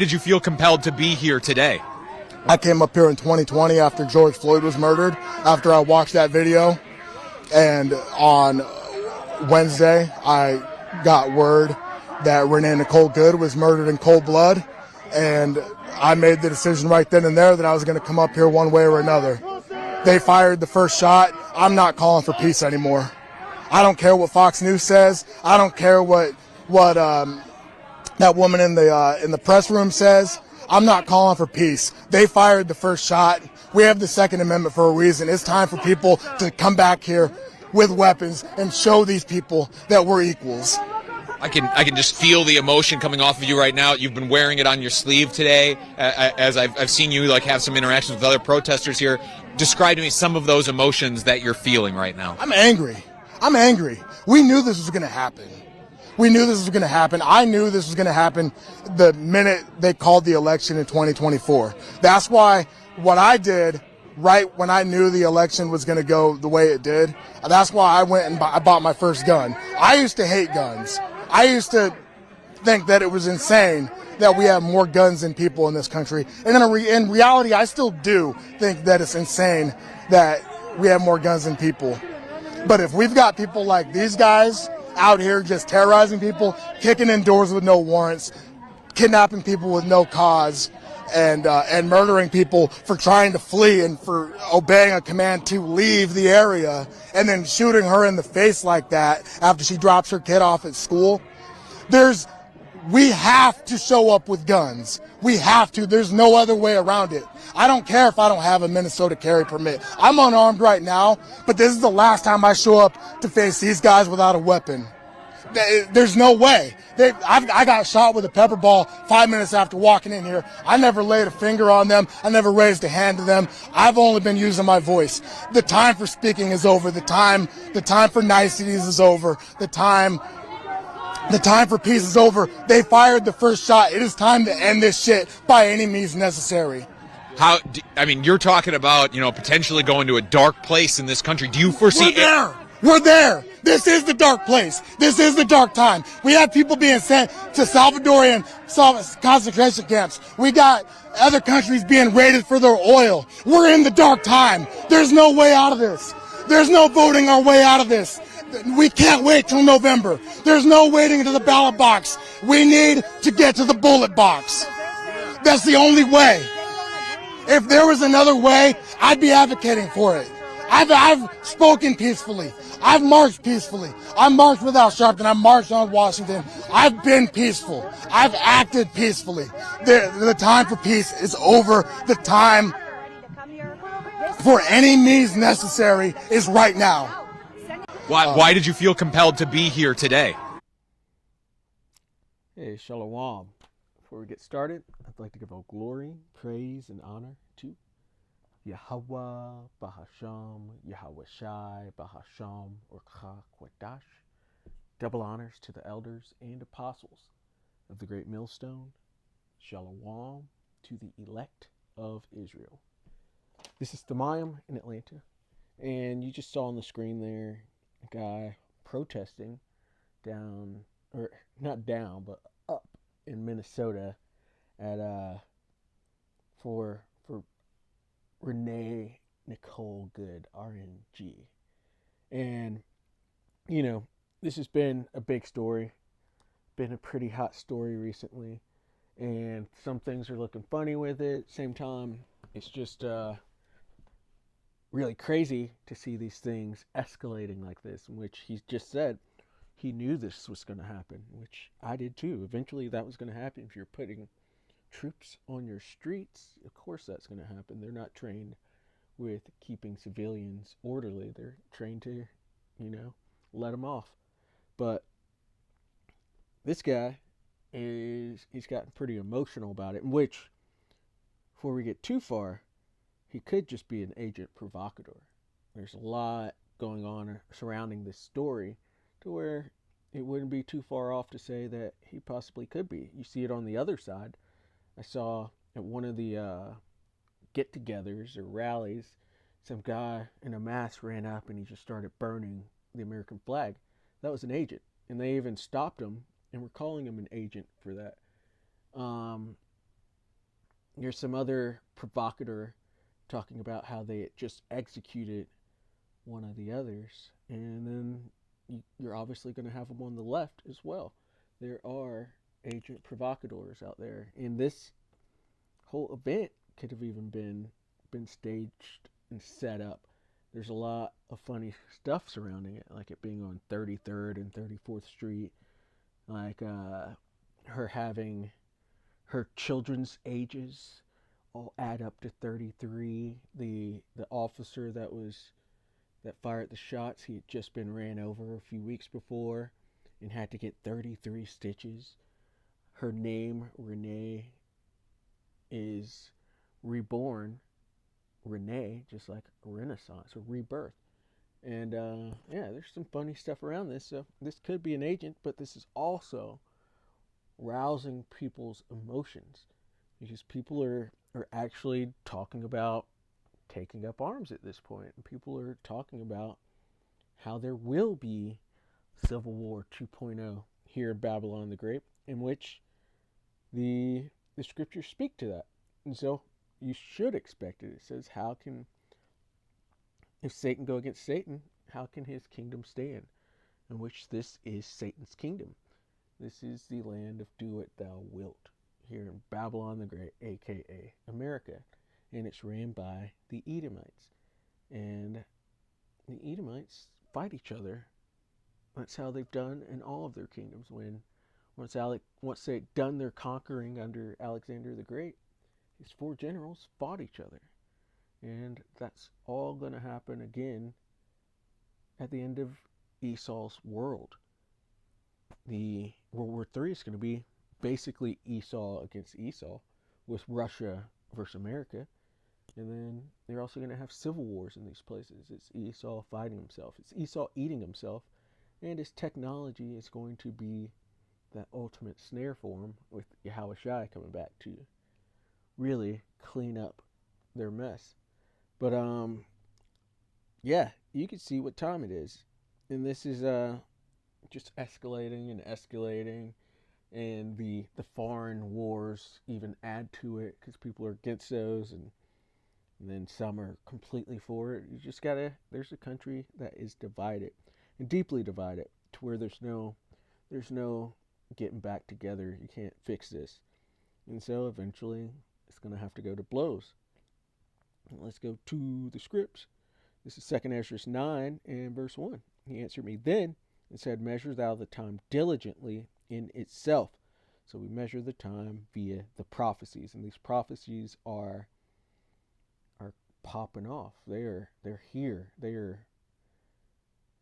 Did you feel compelled to be here today? I came up here in 2020 after George Floyd was murdered, after I watched that video. And on Wednesday, I got word that Renee Nicole Good was murdered in cold blood. And I made the decision right then and there that I was going to come up here one way or another. They fired the first shot. I'm not calling for peace anymore. I don't care what Fox News says. I don't care what that woman in the press room says. I'm not calling for peace. They fired the first shot. We have the Second Amendment for a reason. It's time for people to come back here with weapons and show these people that we're equals. I can just feel the emotion coming off of you right now. You've been wearing it on your sleeve today, as I've seen you have some interactions with other protesters here. Describe to me some of those emotions that you're feeling right now. I'm angry. We knew this was going to happen. I knew this was going to happen the minute they called the election in 2024. That's why what I did right when I knew the election was going to go the way it did, that's why I went and I bought my first gun. I used to hate guns. I used to think that it was insane that we have more guns than people in this country. And in reality, I still do think that it's insane that we have more guns than people. But if we've got people like these guys out here just terrorizing people, kicking in doors with no warrants, kidnapping people with no cause, and murdering people for trying to flee and for obeying a command to leave the area, and then shooting her in the face like that after she drops her kid off at school, we have to show up with guns. We have to. There's no other way around it. I don't care if I don't have a Minnesota carry permit. I'm unarmed right now, but this is the last time I show up to face these guys without a weapon. There's no way. I got shot with a pepper ball 5 minutes after walking in here. I never laid a finger on them. I never raised a hand to them. I've only been using my voice. The time for speaking is over. The time for niceties is over. The time for peace is over. They fired the first shot. It is time to end this shit by any means necessary. You're talking about, potentially going to a dark place in this country. Do you foresee We're there. This is the dark place. This is the dark time. We have people being sent to Salvadorian concentration camps. We got other countries being raided for their oil. We're in the dark time. There's no way out of this. There's no voting our way out of this. We can't wait till November. There's no waiting to the ballot box. We need to get to the bullet box. That's the only way. If there was another way, I'd be advocating for it. I've spoken peacefully. I've marched peacefully. I marched with Al Sharpton. I marched on Washington. I've been peaceful. I've acted peacefully. The time for peace is over. The time for any means necessary is right now. Why did you feel compelled to be here today? Hey, Shalom. Before we get started, I'd like to give all glory, praise, and honor to Yahweh, Bahasham, Yahweh Shai, Bahasham, Orcha Kwadash. Double honors to the elders and apostles of the great millstone. Shalom to the elect of Israel. This is Thamayim in Atlanta. And you just saw on the screen there a guy protesting down, or not down, but up in Minnesota at for Renee Nicole Good, RNG. And, this has been a big story, been a pretty hot story recently, and some things are looking funny with it. Same time, it's just really crazy to see these things escalating like this, in which he just said he knew this was going to happen, which I did too. Eventually that was going to happen. If you're putting troops on your streets, of course that's going to happen. They're not trained with keeping civilians orderly. They're trained to, let them off. But this guy he's gotten pretty emotional about it, which, before we get too far, he could just be an agent provocateur. There's a lot going on surrounding this story to where it wouldn't be too far off to say that he possibly could be. You see it on the other side. I saw at one of the get-togethers or rallies, some guy in a mask ran up and he just started burning the American flag. That was an agent. And they even stopped him and were calling him an agent for that. There's some other provocateur talking about how they had just executed one of the others, and then you're obviously going to have them on the left as well. There are agent provocateurs out there, and this whole event could have even been staged and set up. There's a lot of funny stuff surrounding it, like it being on 33rd and 34th Street, like her having her children's ages all add up to 33. The officer that fired the shots, he had just been ran over a few weeks before and had to get 33 stitches. Her name, Renee, is reborn Renee, just like a renaissance or rebirth. And yeah, there's some funny stuff around this. So this could be an agent, but this is also rousing people's emotions, because people are actually talking about taking up arms at this point. And people are talking about how there will be Civil War 2.0 here in Babylon the Great, in which the scriptures speak to that. And so you should expect it. It says, how can, if Satan go against Satan, how can his kingdom stand? In which this is Satan's kingdom. This is the land of do it thou wilt, here in Babylon the Great, aka America. And it's ran by the Edomites. And the Edomites fight each other. That's how they've done in all of their kingdoms. Once they'd done their conquering under Alexander the Great, his four generals fought each other. And that's all going to happen again at the end of Esau's world. The World War III is going to be basically Esau against Esau, with Russia versus America. And then they're also going to have civil wars in these places. It's Esau fighting himself. It's Esau eating himself. And his technology is going to be that ultimate snare for him, with Yahushua coming back to really clean up their mess. But yeah, you can see what time it is. And this is just escalating and escalating. And the foreign wars even add to it, because people are against those, and then some are completely for it. You just gotta, there's a country that is divided, and deeply divided, to where there's no getting back together. You can't fix this. And so eventually it's gonna have to go to blows. Let's go to the scripts. This is 2 Ezra 9 and verse 1. He answered me then and said, measure thou the time diligently in itself. So we measure the time via the prophecies, and these prophecies are popping off. They're here. They're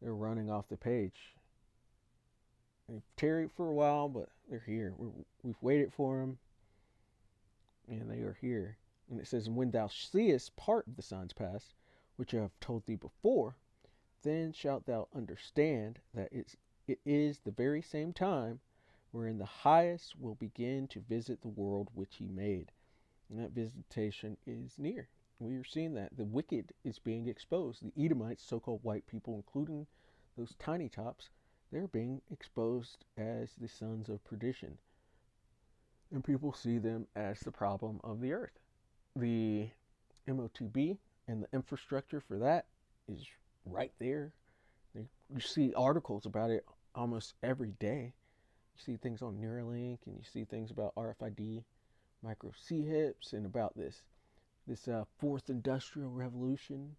running off the page. They've tarried for a while, but they're here. We've waited for them, and they are here. And it says, and when thou seest part of the signs past, which I have told thee before, then shalt thou understand that it is the very same time wherein the highest will begin to visit the world which he made. And that visitation is near. We are seeing that. The wicked is being exposed. The Edomites, so-called white people, including those tiny tops, they're being exposed as the sons of perdition. And people see them as the problem of the earth. The MOTB and the infrastructure for that is right there. You see articles about it almost every day. You see things on Neuralink, and you see things about RFID, micro C-hips, and about this fourth industrial revolution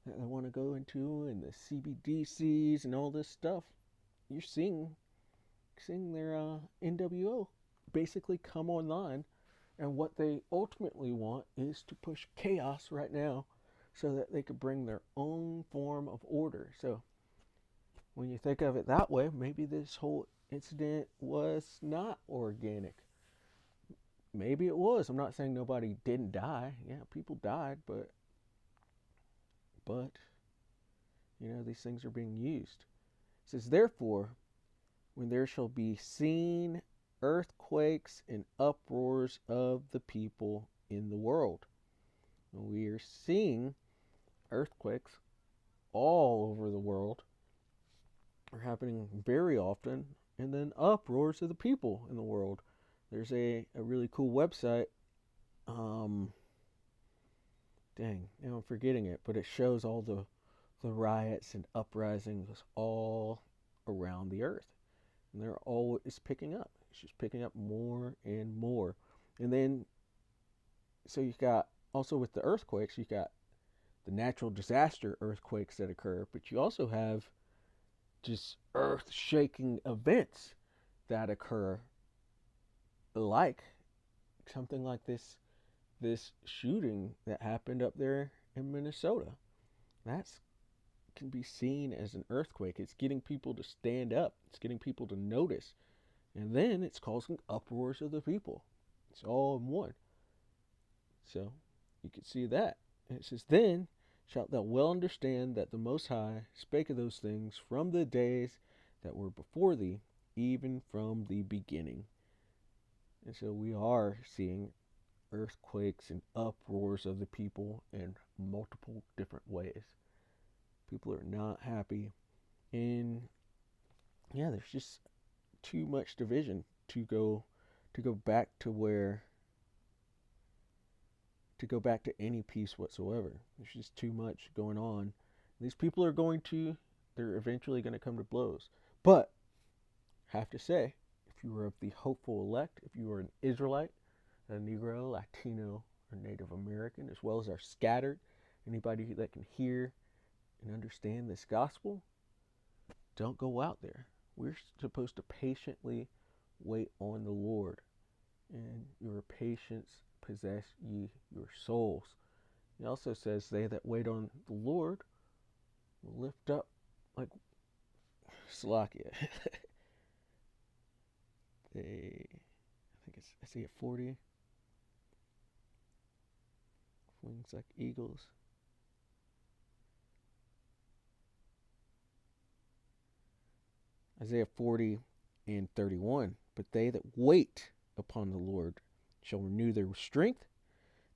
that they want to go into, and the CBDCs and all this stuff. You're seeing their NWO basically come online, and what they ultimately want is to push chaos right now so that they could bring their own form of order. So when you think of it that way, maybe this whole incident was not organic. Maybe it was. I'm not saying nobody didn't die. Yeah, people died, but you know, these things are being used. It says, therefore, when there shall be seen earthquakes and uproars of the people in the world. We are seeing earthquakes all over the world are happening very often, and then uproars of the people in the world. There's a really cool website um, dang, now I'm forgetting it, but it shows all the riots and uprisings all around the earth. And they're always picking up. It's just picking up more and more. And then, so you got, also with the earthquakes, you got the natural disaster earthquakes that occur, but you also have just earth shaking events that occur, like something like this shooting that happened up there in Minnesota. That's can be seen as an earthquake. It's getting people to stand up. It's getting people to notice. And then it's causing uproars of the people. It's all in one. So you can see that. And it says, then shalt thou well understand that the Most High spake of those things from the days that were before thee, even from the beginning. And so we are seeing earthquakes and uproars of the people in multiple different ways. People are not happy. And yeah, there's just too much division to go back to where to go back to any peace whatsoever. There's just too much going on. These people are they're eventually going to come to blows. But have to say, if you are of the hopeful elect, if you are an Israelite, a Negro, Latino, or Native American, as well as our scattered, anybody that can hear and understand this gospel, don't go out there. We're supposed to patiently wait on the Lord, and your patience possess ye your souls. He also says, they that wait on the Lord will lift up like Salakia. I think it's Isaiah 40. Wings like eagles. Isaiah 40 and 31. But they that wait upon the Lord shall renew their strength.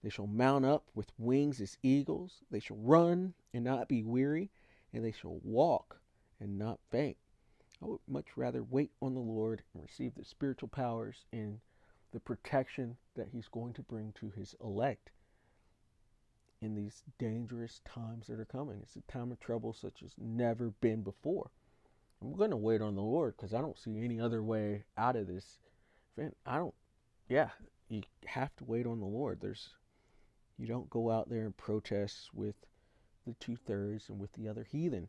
They shall mount up with wings as eagles. They shall run and not be weary, and they shall walk and not faint. I would much rather wait on the Lord and receive the spiritual powers and the protection that He's going to bring to His elect in these dangerous times that are coming. It's a time of trouble such as never been before. I'm going to wait on the Lord because I don't see any other way out of this. You have to wait on the Lord. You don't go out there and protest with the 2/3 and with the other heathen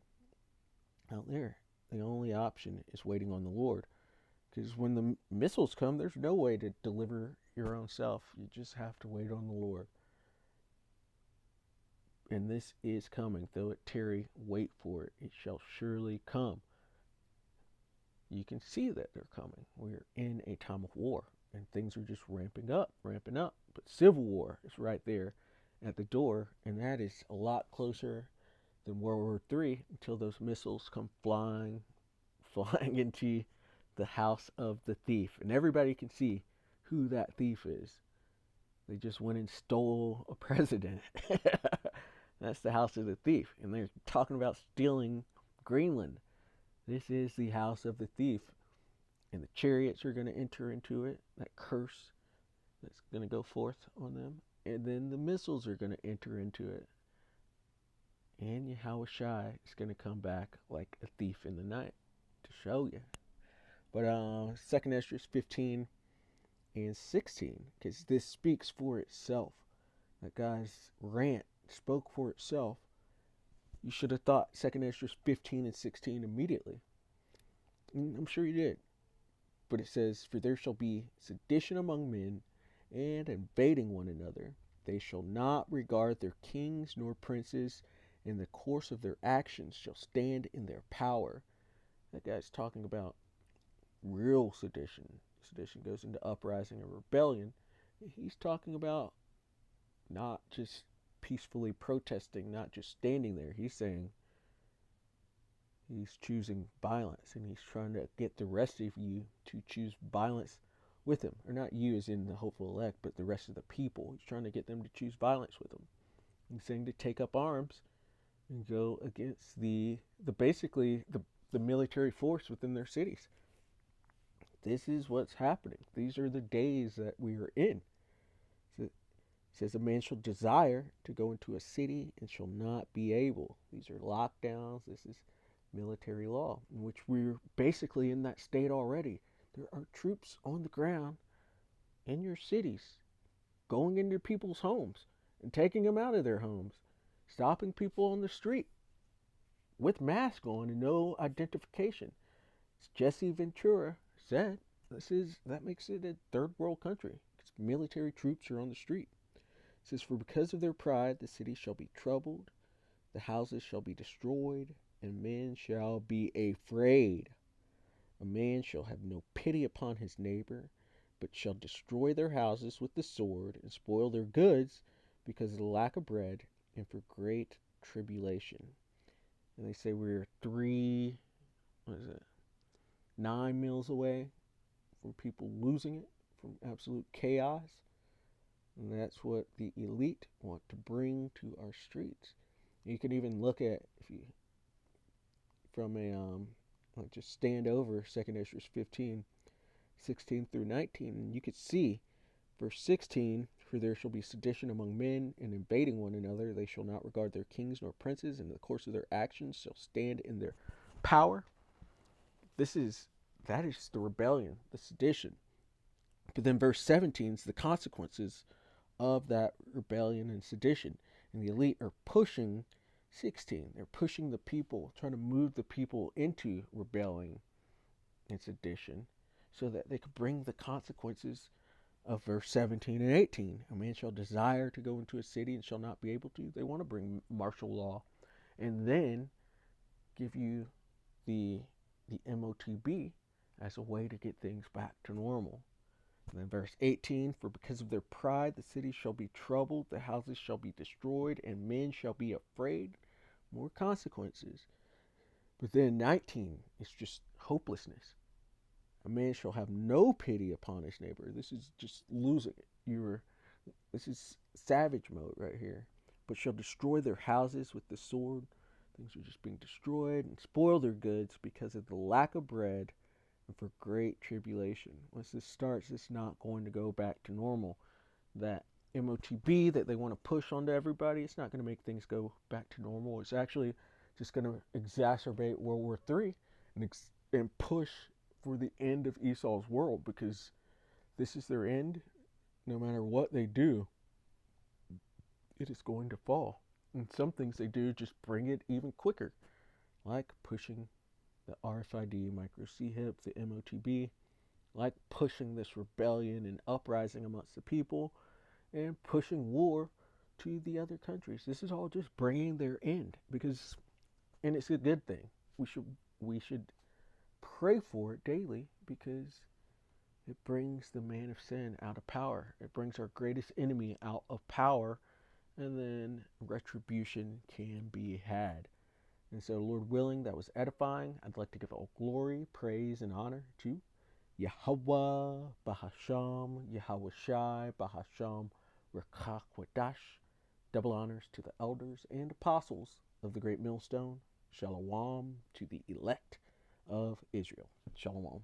out there. The only option is waiting on the Lord. Because when the missiles come, there's no way to deliver your own self. You just have to wait on the Lord. And this is coming. Though it tarry, wait for it. It shall surely come. You can see that they're coming. We're in a time of war, and things are just ramping up. But civil war is right there at the door, and that is a lot closer than World War III until those missiles come flying into the house of the thief. And everybody can see who that thief is. They just went and stole a president. That's the house of the thief. And they're talking about stealing Greenland. This is the house of the thief. And the chariots are going to enter into it. That curse that's going to go forth on them. And then the missiles are going to enter into it. And Yahushua is going to come back like a thief in the night to show you. But 2nd Esdras 15 and 16, because this speaks for itself. That guy's rant spoke for itself. You should have thought 2nd Esdras 15 and 16 immediately. And I'm sure you did. But it says, for there shall be sedition among men, and invading one another. They shall not regard their kings nor princes, and the course of their actions shall stand in their power. That guy's talking about real sedition. Sedition goes into uprising or rebellion. He's talking about not just peacefully protesting, not just standing there. He's saying he's choosing violence, and he's trying to get the rest of you to choose violence with him. Or not you as in the hopeful elect, but the rest of the people. He's trying to get them to choose violence with him. He's saying to take up arms and go against the military force within their cities. This is what's happening. These are the days that we are in. So says, a man shall desire to go into a city and shall not be able. These are lockdowns. This is military law, in which we're basically in that state already. There are troops on the ground in your cities, going into people's homes and taking them out of their homes, stopping people on the street with masks on and no identification. As Jesse Ventura said, that makes it a third world country because military troops are on the street. It says, for because of their pride, the city shall be troubled, the houses shall be destroyed, and men shall be afraid. A man shall have no pity upon his neighbor, but shall destroy their houses with the sword and spoil their goods because of the lack of bread and for great tribulation. And they say we're 9 meals away from people losing it, from absolute chaos. And that's what the elite want to bring to our streets. You can even look at, if you, from a, just stand over 2nd Esdras 15, 16 through 19, and you could see verse 16, for there shall be sedition among men, and invading one another. They shall not regard their kings nor princes, and in the course of their actions shall stand in their power. That is the rebellion, the sedition. But then verse 17 is the consequences of that rebellion and sedition. And the elite are pushing 16. They're pushing the people, trying to move the people into rebelling and sedition so that they could bring the consequences of verse 17 and 18. A man shall desire to go into a city and shall not be able to. They want to bring martial law and then give you the MOTB as a way to get things back to normal. And then verse 18, for because of their pride the city shall be troubled, the houses shall be destroyed, and men shall be afraid. More consequences. But then 19, it's just hopelessness. A man shall have no pity upon his neighbor. This is just losing it. This is savage mode right here. But shall destroy their houses with the sword. Things are just being destroyed, and spoil their goods because of the lack of bread and for great tribulation. Once this starts, it's not going to go back to normal. That MOTB that they want to push onto everybody, it's not going to make things go back to normal. It's actually just going to exacerbate World War III and push for the end of Esau's world, because this is their end. No matter what they do, it is going to fall. And some things they do just bring it even quicker, like pushing the RFID, micro C-HIP, the MOTB, like pushing this rebellion and uprising amongst the people, and pushing war to the other countries. This is all just bringing their end, and it's a good thing. We should pray for it daily, because it brings the man of sin out of power. It brings our greatest enemy out of power, and then retribution can be had. And so, Lord willing, that was edifying. I'd like to give all glory, praise, and honor to Yahweh, Bahasham, Yahweh Shai, Bahasham, Rekach Wadash. Double honors to the elders and apostles of the great millstone. Shalom to the elect of Israel. Shalom.